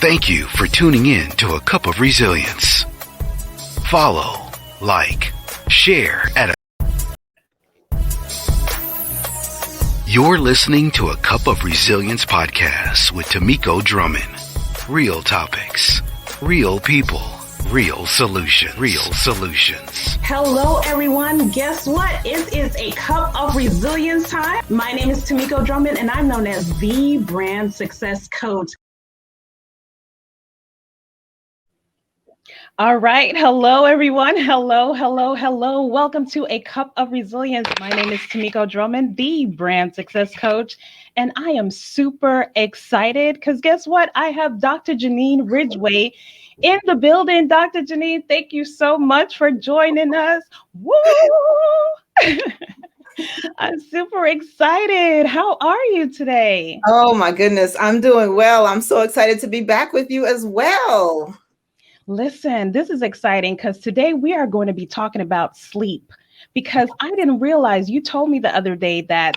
Thank you for tuning in to A Cup of Resilience. Follow, like, share at You're listening to A Cup of Resilience podcast with Tamiko Drummond. Real topics, real people, real solutions. Hello, everyone. Guess what? It is A Cup of Resilience time. My name is Tamiko Drummond, and I'm known as the brand success coach. All right. Hello, everyone. Hello. Welcome to A Cup of Resilience. My name is Tamiko Drummond, the brand success coach, and I am super excited because guess what? I have Dr. JeNeen Ridgeway in the building. Dr. JeNeen, thank you so much for joining us. Woo! I'm super excited. How are you today? Oh, my goodness. I'm doing well. I'm so excited to be back with you as well. Listen, this is exciting because today we are going to be talking about sleep because I didn't realize you told me the other day that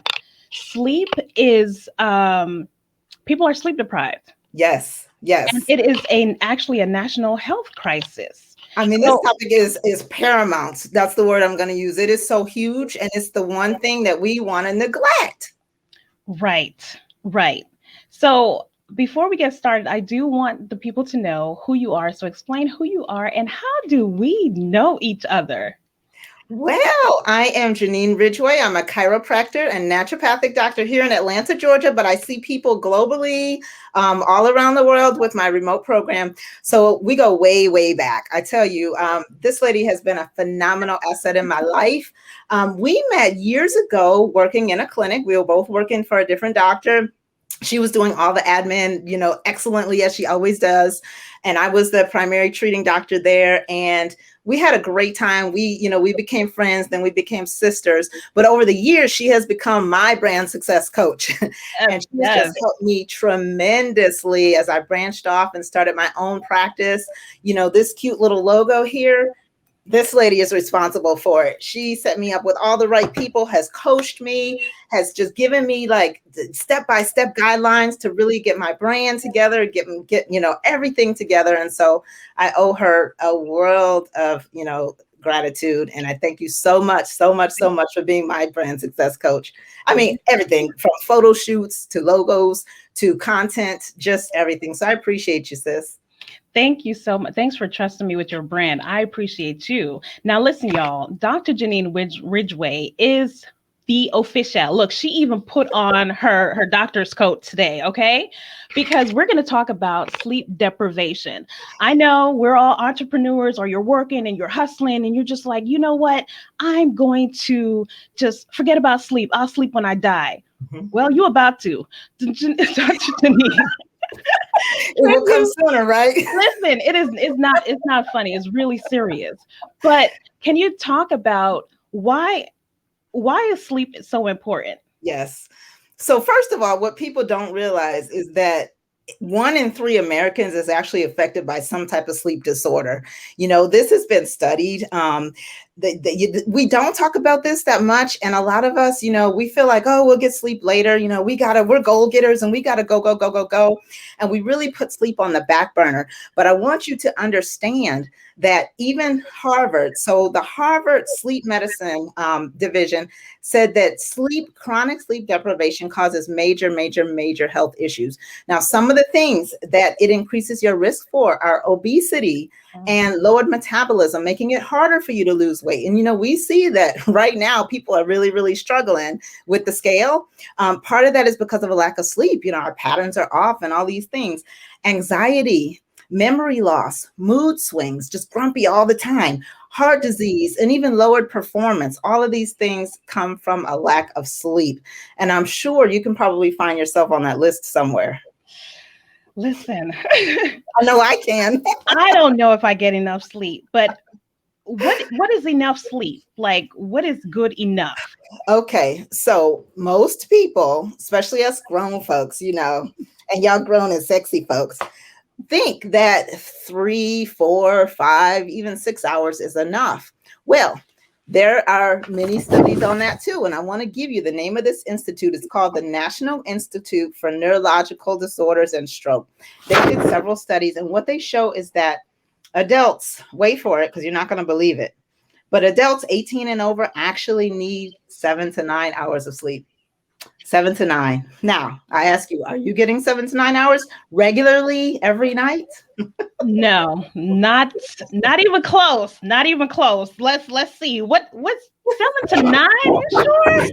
sleep is, people are sleep deprived. Yes. And it is actually a national health crisis. I mean, this topic is paramount. That's the word I'm going to use. It is so huge, and it's the one thing that we want to neglect. Right. So before we get started, I do want the people to know who you are. So explain who you are and how do we know each other? Well, I am JeNeen Ridgeway. I'm a chiropractor and naturopathic doctor here in Atlanta, Georgia, but I see people globally, all around the world with my remote program. So we go way, way back. I tell you, this lady has been a phenomenal asset in my life. We met years ago working in a clinic. We were both working for a different doctor. She was doing all the admin, excellently as she always does. And I was the primary treating doctor there. And we had a great time. We became friends, then we became sisters. But over the years, she has become my brand success coach. And she's just helped me tremendously as I branched off and started my own practice. This cute little logo here, this lady is responsible for it. She set me up with all the right people, has coached me, has just given me like step-by-step guidelines to really get my brand together, get everything together. And so I owe her a world of, gratitude. And I thank you so much for being my brand success coach. I mean, everything from photo shoots to logos to content, just everything. So I appreciate you, sis. Thank you so much. Thanks for trusting me with your brand. I appreciate you. Now, listen, y'all, Dr. JeNeen Ridgeway is the official. Look, she even put on her doctor's coat today, okay? Because we're going to talk about sleep deprivation. I know we're all entrepreneurs, or you're working and you're hustling and you're just like, you know what? I'm going to just forget about sleep. I'll sleep when I die. Mm-hmm. Well, you're about to. Dr. JeNeen. It will come sooner, right? Listen, it's not funny. It's really serious. But can you talk about why is sleep so important? Yes. So first of all, what people don't realize is that 1 in 3 Americans is actually affected by some type of sleep disorder. This has been studied. We don't talk about this that much. And a lot of us, we feel like, oh, we'll get sleep later. We're goal getters and we got to go. And we really put sleep on the back burner. But I want you to understand that even Harvard, so the Harvard Sleep Medicine division said that chronic sleep deprivation causes major health issues. Now, some of the things that it increases your risk for are obesity and lowered metabolism, making it harder for you to lose weight. And, we see that right now people are really, really struggling with the scale. Part of that is because of a lack of sleep. Our patterns are off and all these things. Anxiety, memory loss, mood swings, just grumpy all the time, heart disease, and even lowered performance. All of these things come from a lack of sleep. And I'm sure you can probably find yourself on that list somewhere. Listen, I know I can. I don't know if I get enough sleep, but what is enough sleep? Like, what is good enough? Okay, so most people, especially us grown folks, and y'all grown and sexy folks, think that 3, 4, 5, even 6 hours is enough. Well, There are many studies on that too. And I want to give you the name of this institute. It's called the National Institute for Neurological Disorders and Stroke. They did several studies, and what they show is that adults, wait for it because you're not going to believe it, but adults 18 and over actually need 7 to 9 hours of sleep. 7 to 9. Now, I ask you, are you getting 7 to 9 hours regularly every night? No, not even close. Not even close. Let's see. What's 7 to 9? You sure?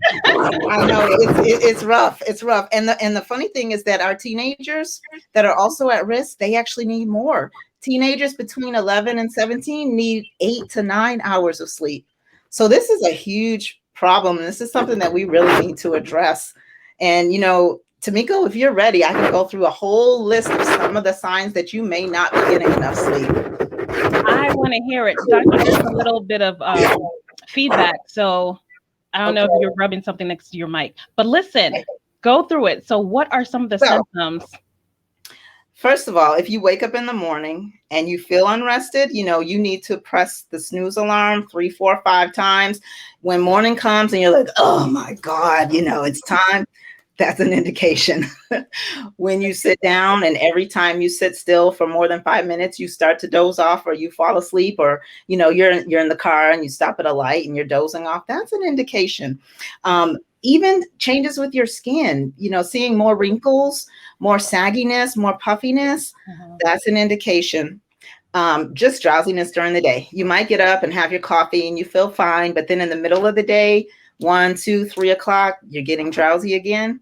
I know it's rough. It's rough. And the funny thing is that our teenagers that are also at risk, they actually need more. Teenagers between 11 and 17 need 8 to 9 hours of sleep. So this is a huge problem. This is something that we really need to address. And, Tamiko, if you're ready, I can go through a whole list of some of the signs that you may not be getting enough sleep. I want to hear it. Doctor, there's a little bit of feedback. So I don't know if you're rubbing something next to your mic. But listen, go through it. So what are some of the symptoms? First of all, if you wake up in the morning and you feel unrested, you need to press the snooze alarm 3, 4, 5 times. When morning comes and you're like, oh my God, it's time. That's an indication. When you sit down and every time you sit still for more than 5 minutes, you start to doze off or you fall asleep, or, you're in the car and you stop at a light and you're dozing off. That's an indication. Even changes with your skin, seeing more wrinkles, more sagginess, more puffiness, that's an indication. Just drowsiness during the day. You might get up and have your coffee and you feel fine, but then in the middle of the day, 1, 2, 3 o'clock, you're getting drowsy again.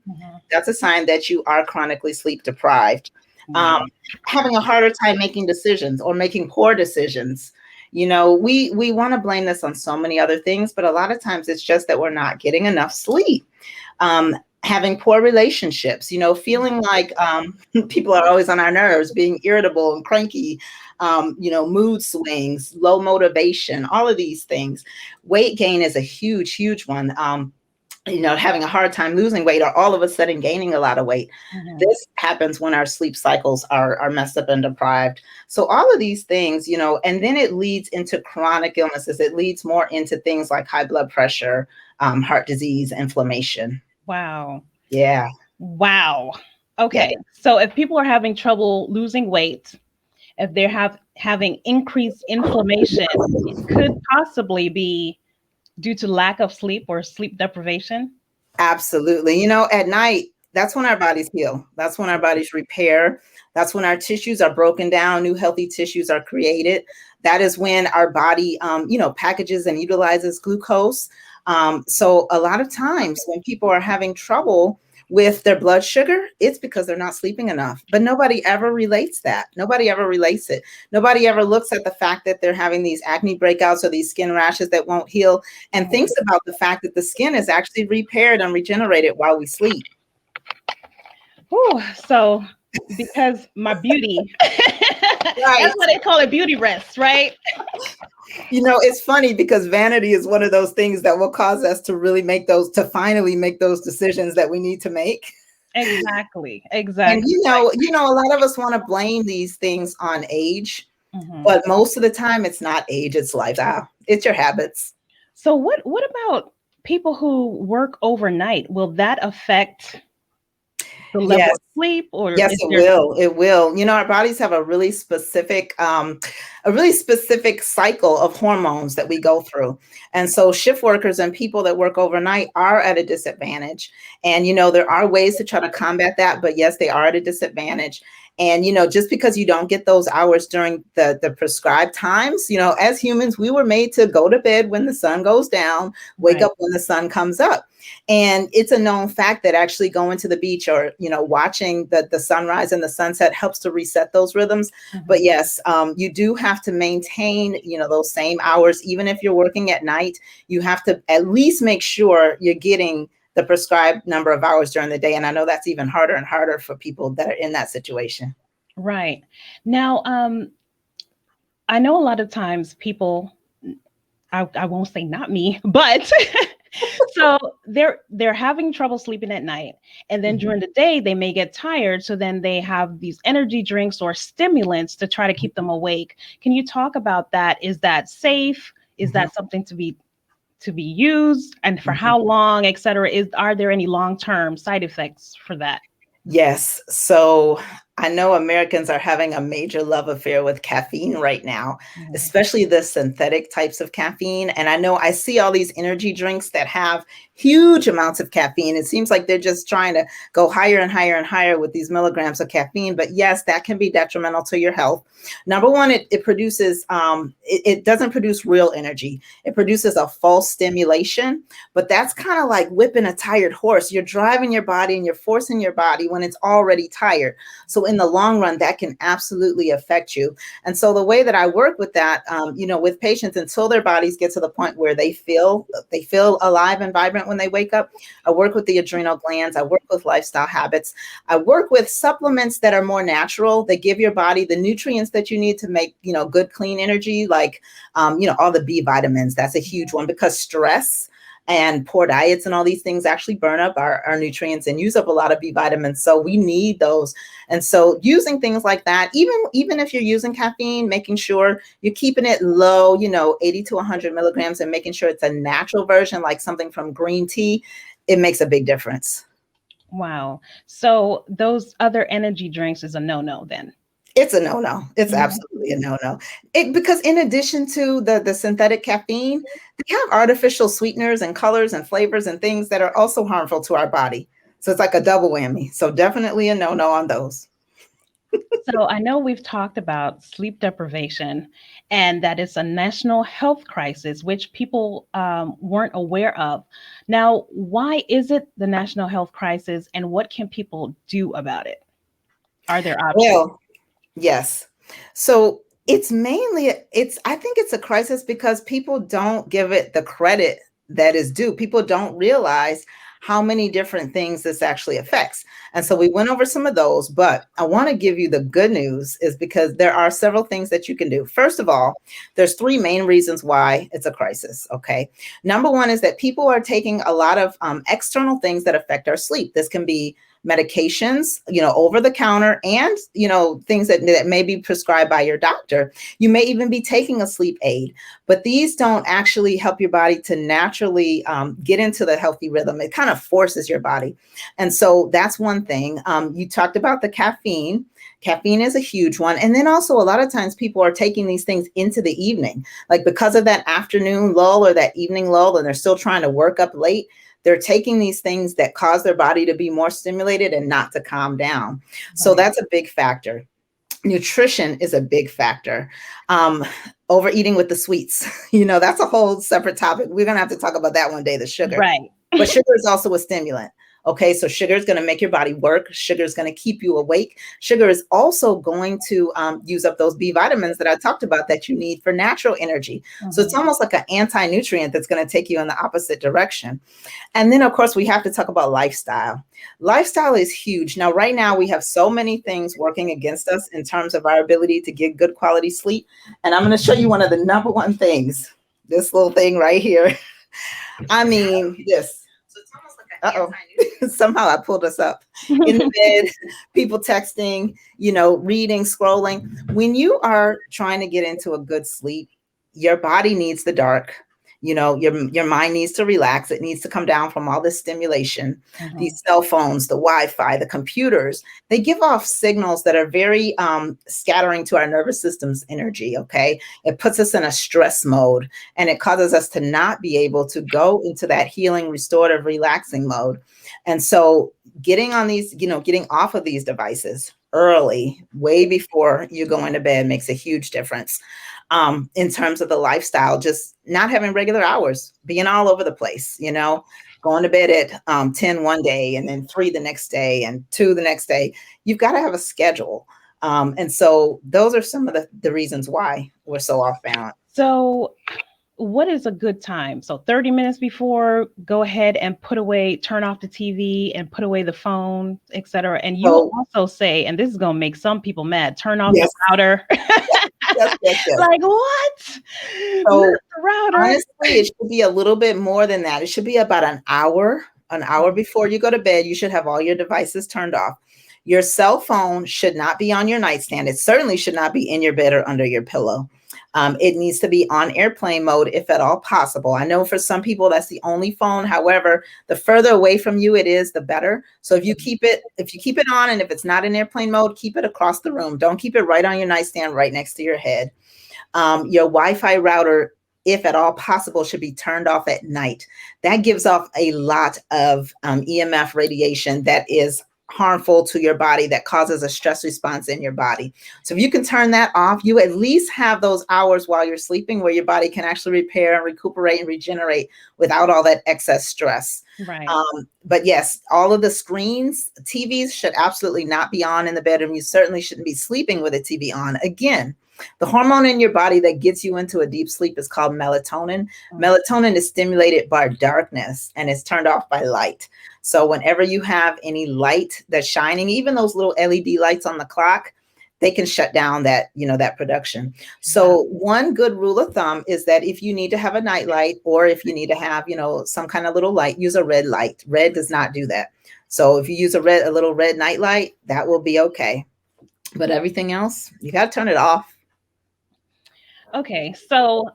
That's a sign that you are chronically sleep deprived. Having a harder time making decisions or making poor decisions. We want to blame this on so many other things, but a lot of times it's just that we're not getting enough sleep. Having poor relationships, feeling like people are always on our nerves, being irritable and cranky, mood swings, low motivation, all of these things. Weight gain is a huge, huge one. Having a hard time losing weight or all of a sudden gaining a lot of weight. This happens when our sleep cycles are messed up and deprived. So all of these things, and then it leads into chronic illnesses. It leads more into things like high blood pressure, heart disease, inflammation. Wow. Yeah. Wow. Okay. Yeah. So if people are having trouble losing weight, if they're having increased inflammation, it could possibly be due to lack of sleep or sleep deprivation? Absolutely. At night, that's when our bodies heal. That's when our bodies repair. That's when our tissues are broken down, new healthy tissues are created. That is when our body, packages and utilizes glucose. So a lot of times when people are having trouble with their blood sugar, it's because they're not sleeping enough. But nobody ever relates that. Nobody ever relates it. Nobody ever looks at the fact that they're having these acne breakouts or these skin rashes that won't heal and thinks about the fact that the skin is actually repaired and regenerated while we sleep. Ooh, so because my beauty, that's what they call it, beauty rest, right? It's funny because vanity is one of those things that will cause us to really finally make those decisions that we need to make. Exactly. And a lot of us want to blame these things on age, but most of the time it's not age, it's lifestyle. It's your habits. So what about people who work overnight? Will that affect the level of sleep? Or yes, it will. It will. Our bodies have a really specific cycle of hormones that we go through. And so shift workers and people that work overnight are at a disadvantage. And, there are ways to try to combat that, but yes, they are at a disadvantage. And, just because you don't get those hours during the prescribed times, as humans, we were made to go to bed when the sun goes down, wake up when the sun comes up. And it's a known fact that actually going to the beach or, watching the sunrise and the sunset helps to reset those rhythms. But yes, you do have to maintain, those same hours. Even if you're working at night, you have to at least make sure you're getting the prescribed number of hours during the day. And I know that's even harder and harder for people that are in that situation. Right. Now, I know a lot of times people, I won't say not me, but so they're having trouble sleeping at night. And then during the day, they may get tired. So then they have these energy drinks or stimulants to try to keep them awake. Can you talk about that? Is that safe? Is that something to be to be used and for how long, et cetera? Are there any long-term side effects for that? Yes. So I know Americans are having a major love affair with caffeine right now, especially the synthetic types of caffeine. And I know I see all these energy drinks that have huge amounts of caffeine. It seems like they're just trying to go higher and higher and higher with these milligrams of caffeine. But yes, that can be detrimental to your health. Number one, it produces, it doesn't produce real energy. It produces a false stimulation, but that's kind of like whipping a tired horse. You're driving your body and you're forcing your body when it's already tired. So in the long run, that can absolutely affect you. And so the way that I work with that, with patients until their bodies get to the point where they feel alive and vibrant when they wake up, I work with the adrenal glands. I work with lifestyle habits. I work with supplements that are more natural. They give your body the nutrients that you need to make, good, clean energy, like, all the B vitamins. That's a huge one because stress and poor diets and all these things actually burn up our nutrients and use up a lot of B vitamins. So we need those. And so using things like that, even if you're using caffeine, making sure you're keeping it low, 80 to 100 milligrams, and making sure it's a natural version, like something from green tea, it makes a big difference. Wow. So those other energy drinks is a no-no then? It's a no-no. It's absolutely a no-no. Because in addition to the synthetic caffeine, they have artificial sweeteners and colors and flavors and things that are also harmful to our body. So it's like a double whammy. So definitely a no-no on those. So I know we've talked about sleep deprivation and that it's a national health crisis, which people weren't aware of. Now, why is it the national health crisis and what can people do about it? Are there options? Well, yes. So I think it's a crisis because people don't give it the credit that is due. People don't realize how many different things this actually affects. And so we went over some of those, but I want to give you the good news is because there are several things that you can do. First of all, there's three main reasons why it's a crisis. Okay. Number one is that people are taking a lot of external things that affect our sleep. This can be medications, over the counter, and, things that may be prescribed by your doctor. You may even be taking a sleep aid, but these don't actually help your body to naturally get into the healthy rhythm. It kind of forces your body. And so that's one thing. You talked about the caffeine. Caffeine is a huge one. And then also a lot of times people are taking these things into the evening, like because of that afternoon lull or that evening lull, and they're still trying to work up late. They're taking these things that cause their body to be more stimulated and not to calm down. So that's a big factor. Nutrition is a big factor. Overeating with the sweets, that's a whole separate topic. We're going to have to talk about that one day, the sugar. Right. But sugar is also a stimulant. Okay, so sugar is going to make your body work. Sugar is going to keep you awake. Sugar is also going to use up those B vitamins that I talked about that you need for natural energy. So it's almost like an anti-nutrient that's going to take you in the opposite direction. And then, of course, we have to talk about lifestyle. Lifestyle is huge. Now, right now, we have so many things working against us in terms of our ability to get good quality sleep. And I'm going to show you one of the number one things, this little thing right here. I mean, this. Somehow I pulled us up in the bed, people texting, reading, scrolling. When you are trying to get into a good sleep, your body needs the dark. Your mind needs to relax. It needs to come down from all this stimulation. These cell phones, the Wi-Fi, the computers, they give off signals that are very scattering to our nervous system's energy. Okay. It puts us in a stress mode and it causes us to not be able to go into that healing, restorative, relaxing mode. And so getting on these, getting off of these devices early, way before you go into bed, makes a huge difference. In terms of the lifestyle, just not having regular hours, being all over the place, going to bed at 10 one day and then 3 the next day and 2 the next day. You've got to have a schedule. And so those are some of the reasons why we're so off balance. So what is a good time? So 30 minutes before, go ahead and turn off the TV and put away the phone, et cetera. And you also say, and this is going to make some people mad, turn off the router. Yes. Like what? So the router. Honestly, it should be a little bit more than that. It should be about an hour before you go to bed. You should have all your devices turned off. Your cell phone should not be on your nightstand. It certainly should not be in your bed or under your pillow. It needs to be on airplane mode if at all possible. I know for some people that's the only phone. However, the further away from you it is, the better. So if you keep it on, and if it's not in airplane mode, keep it across the room. Don't keep it right on your nightstand, right next to your head. Your Wi-Fi router, if at all possible, should be turned off at night. That gives off a lot of EMF radiation that is harmful to your body, that causes a stress response in your body. So if you can turn that off, you at least have those hours while you're sleeping where your body can actually repair and recuperate and regenerate without all that excess stress. Right. But yes, all of the screens, TVs should absolutely not be on in the bedroom. You certainly shouldn't be sleeping with a TV on. Again, the hormone in your body that gets you into a deep sleep is called melatonin. Melatonin is stimulated by darkness and is turned off by light. So whenever you have any light that's shining, even those little LED lights on the clock, they can shut down that, that production. So one good rule of thumb is that if you need to have a night light, or if you need to have, some kind of little light, use a red light. Red does not do that. So if you use a little red night light, that will be okay. But everything else, you got to turn it off. Okay. So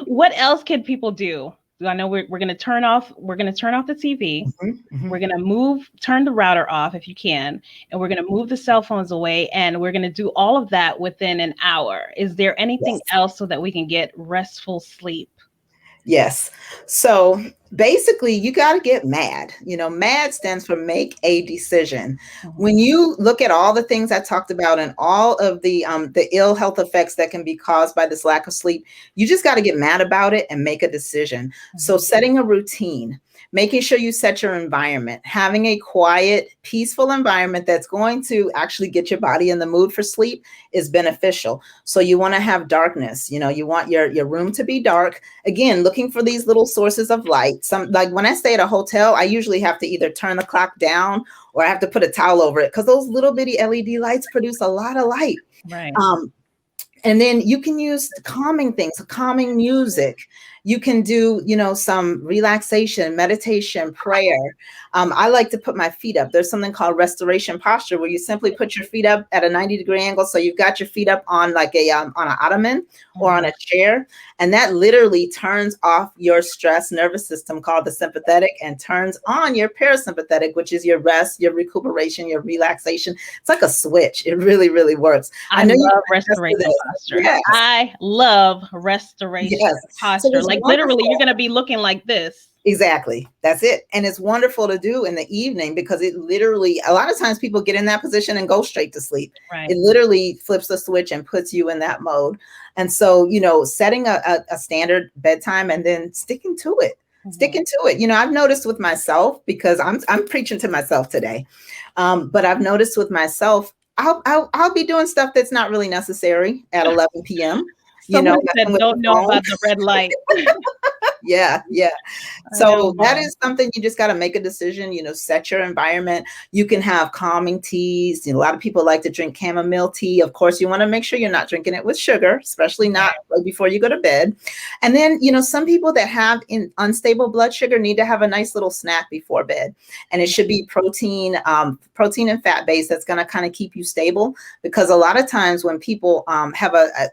what else can people do? I know we're going to turn off the TV. Mm-hmm. We're going to turn the router off if you can, and we're going to move the cell phones away, and we're going to do all of that within an hour. Is there anything else so that we can get restful sleep? Yes. So basically, you got to get MAD. MAD stands for make a decision. Mm-hmm. When you look at all the things I talked about and all of the ill health effects that can be caused by this lack of sleep, you just got to get mad about it and make a decision. Mm-hmm. So setting a routine, making sure you set your environment, having a quiet, peaceful environment that's going to actually get your body in the mood for sleep is beneficial. So you want to have darkness. You want your room to be dark. Again, looking for these little sources of light. Like when I stay at a hotel, I usually have to either turn the clock down or I have to put a towel over it because those little bitty LED lights produce a lot of light. Right. And then you can use calming things, calming music. You can do, some relaxation, meditation, prayer. I like to put my feet up. There's something called restoration posture where you simply put your feet up at a 90-degree angle. So you've got your feet up on like on an ottoman or on a chair. And that literally turns off your stress nervous system called the sympathetic and turns on your parasympathetic, which is your rest, your recuperation, your relaxation. It's like a switch. It really, really works. I love restoration posture. Yes. I love restoration posture. So like literally, you're going to be looking like this. Exactly. That's it. And it's wonderful to do in the evening because it literally, a lot of times people get in that position and go straight to sleep. Right. It literally flips the switch and puts you in that mode. And so, setting a standard bedtime and then sticking to it. I've noticed with myself, because I'm preaching to myself today. But I've noticed with myself, I'll be doing stuff that's not really necessary at 11 p.m. Someone said don't know about the red light. Yeah. So that is something you just got to make a decision, set your environment. You can have calming teas. A lot of people like to drink chamomile tea. Of course, you want to make sure you're not drinking it with sugar, especially not right before you go to bed. And then, some people that have unstable blood sugar need to have a nice little snack before bed. And it should be protein and fat based. That's going to kind of keep you stable, because a lot of times when people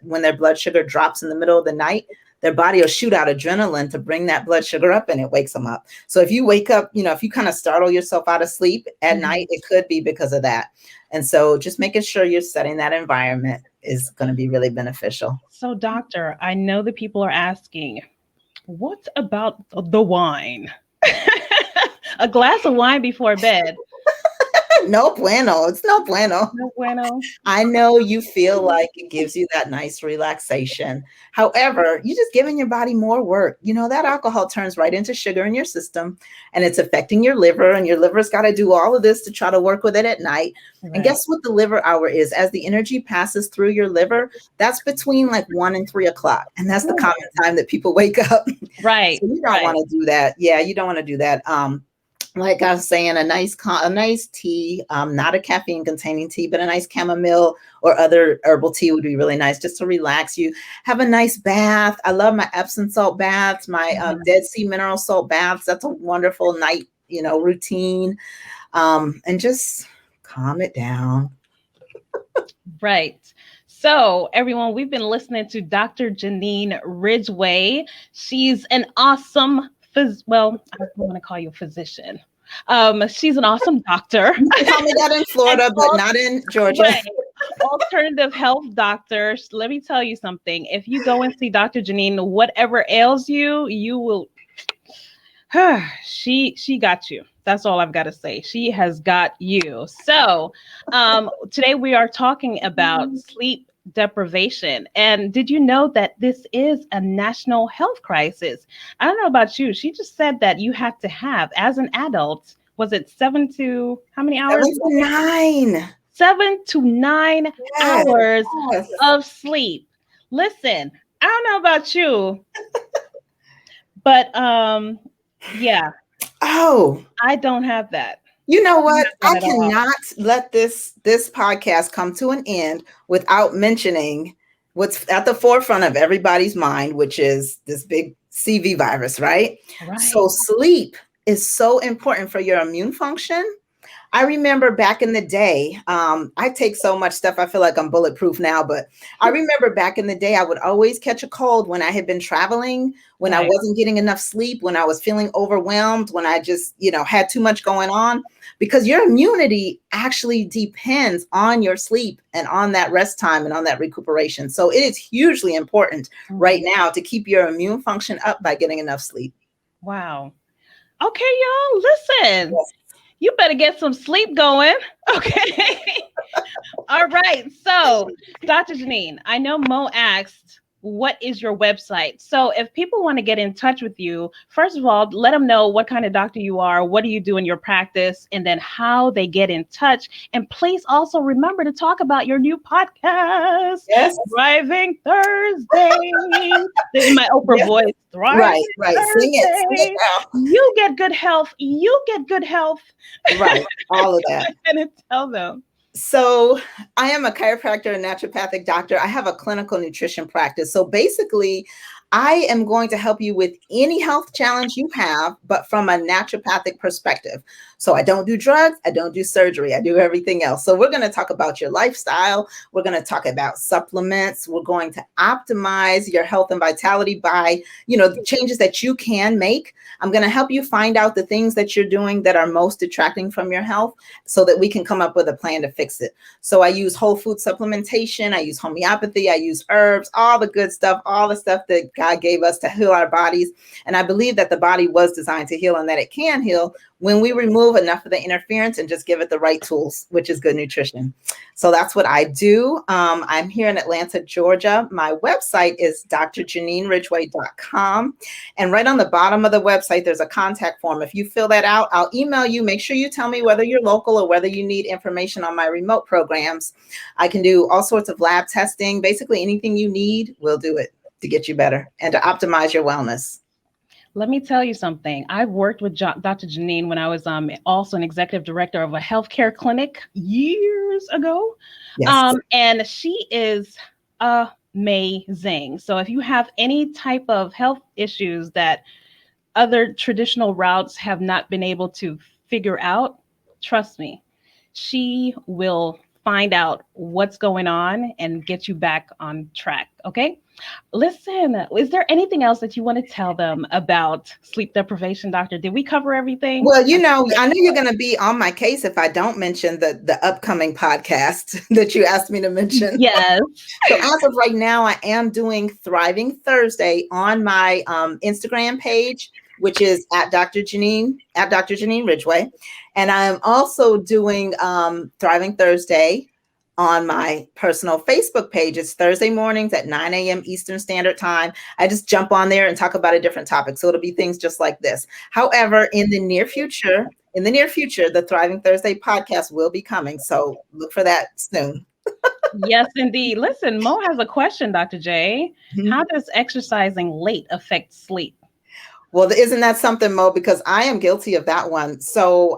when their blood sugar drops in the middle of the night, their body will shoot out adrenaline to bring that blood sugar up, and it wakes them up. So if you wake up, if you kind of startle yourself out of sleep at night, it could be because of that. And so just making sure you're setting that environment is going to be really beneficial. So doctor, I know that people are asking, what about the wine? A glass of wine before bed. No bueno. It's no bueno. No bueno. I know you feel like it gives you that nice relaxation. However, you're just giving your body more work. That alcohol turns right into sugar in your system, and it's affecting your liver, and your liver's got to do all of this to try to work with it at night. Right. And guess what the liver hour is? As the energy passes through your liver, that's between like 1 and 3 o'clock. And that's the common time that people wake up. Right. So you don't want to do that. Yeah, you don't want to do that. Like I was saying, a nice tea, not a caffeine containing tea, but a nice chamomile or other herbal tea would be really nice just to relax you. Have a nice bath. I love my Epsom salt baths, my Dead Sea mineral salt baths. That's a wonderful night, routine. And just calm it down. Right. So, everyone, we've been listening to Dr. JeNeen Ridgeway. She's an awesome, I don't want to call you a physician. She's an awesome doctor. You can call me that in Florida, but not in Georgia. Right. Alternative health doctor. Let me tell you something. If you go and see Dr. JeNeen, whatever ails you, you will. She got you. That's all I've got to say. She has got you. So today we are talking about sleep deprivation. And did you know that this is a national health crisis? I don't know about you. She just said that you have to have, as an adult, was it 7 to how many hours? 7 to 9. 7 to 9 hours of sleep. Listen, I don't know about you, but yeah. Oh, I don't have that. You know what? I cannot let this podcast come to an end without mentioning what's at the forefront of everybody's mind, which is this big CV virus, right? So sleep is so important for your immune function. I remember back in the day, I take so much stuff, I feel like I'm bulletproof now, but I remember back in the day, I would always catch a cold when I had been traveling, when I wasn't getting enough sleep, when I was feeling overwhelmed, when I just, had too much going on, because your immunity actually depends on your sleep and on that rest time and on that recuperation. So it is hugely important right now to keep your immune function up by getting enough sleep. Wow. Okay, y'all, listen. Yes. You better get some sleep going. Okay. All right. So, Dr. JeNeen, I know Mo asked, what is your website? So if people want to get in touch with you, first of all, let them know what kind of doctor you are, what do you do in your practice, and then how they get in touch. And please also remember to talk about your new podcast, Thriving Thursday. This is my Oprah voice. Thriving right. Sing it now. You get good health. You get good health. Right. All of that. I'm going to tell them. So I am a chiropractor and naturopathic doctor. I have a clinical nutrition practice. So basically, I am going to help you with any health challenge you have, but from a naturopathic perspective. So I don't do drugs. I don't do surgery. I do everything else. So we're going to talk about your lifestyle. We're going to talk about supplements. We're going to optimize your health and vitality by, the changes that you can make. I'm going to help you find out the things that you're doing that are most detracting from your health so that we can come up with a plan to fix it. So I use whole food supplementation. I use homeopathy. I use herbs, all the good stuff, all the stuff that God gave us to heal our bodies. And I believe that the body was designed to heal and that it can heal when we remove enough of the interference and just give it the right tools, which is good nutrition. So that's what I do. I'm here in Atlanta, Georgia. My website is drjaneenridgeway.com. And right on the bottom of the website, there's a contact form. If you fill that out, I'll email you. Make sure you tell me whether you're local or whether you need information on my remote programs. I can do all sorts of lab testing. Basically, anything you need, we'll do it to get you better and to optimize your wellness. Let me tell you something. I've worked with Dr. JeNeen when I was also an executive director of a healthcare clinic years ago. Yes. And she is amazing. So if you have any type of health issues that other traditional routes have not been able to figure out, trust me, she will find out what's going on and get you back on track. Okay. Listen, is there anything else that you want to tell them about sleep deprivation, doctor? Did we cover everything? Well, I know you're going to be on my case if I don't mention the upcoming podcast that you asked me to mention. Yes. So as of right now, I am doing Thriving Thursday on my Instagram page, which is at Dr. JeNeen Ridgeway. And I'm also doing Thriving Thursday on my personal Facebook page. It's Thursday mornings at 9 a.m. Eastern Standard Time. I just jump on there and talk about a different topic. So it'll be things just like this. However, in the near future, the Thriving Thursday podcast will be coming. So look for that soon. Yes, indeed. Listen, Mo has a question, Dr. J. Mm-hmm. How does exercising late affect sleep? Well, isn't that something, Mo? Because I am guilty of that one. So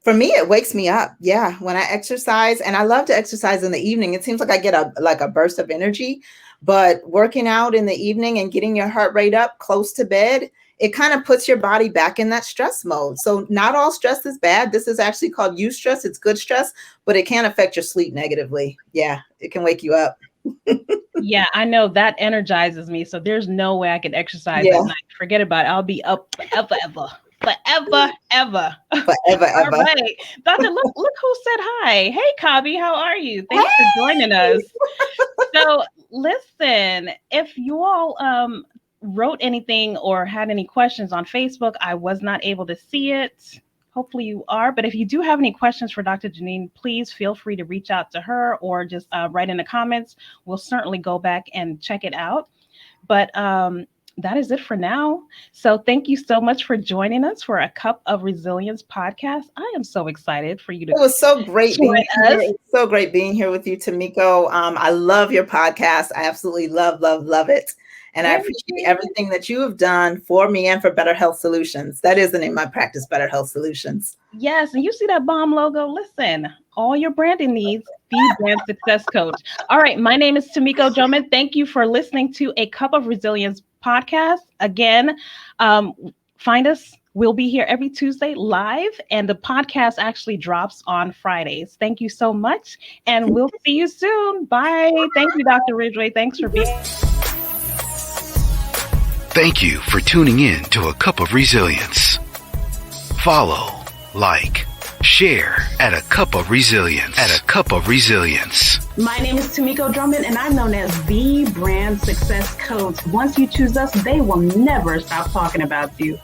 for me, it wakes me up. Yeah, when I exercise, and I love to exercise in the evening. It seems like I get a burst of energy. but working out in the evening and getting your heart rate up close to bed, it kind of puts your body back in that stress mode. So not all stress is bad. This is actually called eustress. It's good stress, but it can affect your sleep negatively. Yeah, it can wake you up. Yeah, I know that energizes me. So there's no way I can exercise at night. Forget about it. I'll be up forever. Forever. All right. Doctor, look who said hi. Hey, Kabi, how are you? Thanks for joining us. So listen, if you all wrote anything or had any questions on Facebook, I was not able to see it. Hopefully you are. But if you do have any questions for Dr. Janine, please feel free to reach out to her or just write in the comments. We'll certainly go back and check it out. But that is it for now. So thank you so much for joining us for a Cup of Resilience podcast. I am so excited for you to. It was so great being here. It's so great being here with you, Tomiko. I love your podcast. I absolutely love it. And I appreciate everything that you have done for me and for Better Health Solutions. That is the name of my practice, Better Health Solutions. Yes. And you see that bomb logo? Listen, all your branding needs, the Brand Success Coach. All right. My name is Tomiko Drummond. Thank you for listening to a Cup of Resilience podcast. Again, find us. We'll be here every Tuesday live, and the podcast actually drops on Fridays. Thank you so much. And we'll see you soon. Bye. Thank you, Dr. Ridgeway. Thanks for being. Thank you for tuning in to A Cup of Resilience. Follow, like, share at A Cup of Resilience. At A Cup of Resilience. My name is Tomiko Drummond, and I'm known as the Brand Success Coach. Once you choose us, they will never stop talking about you.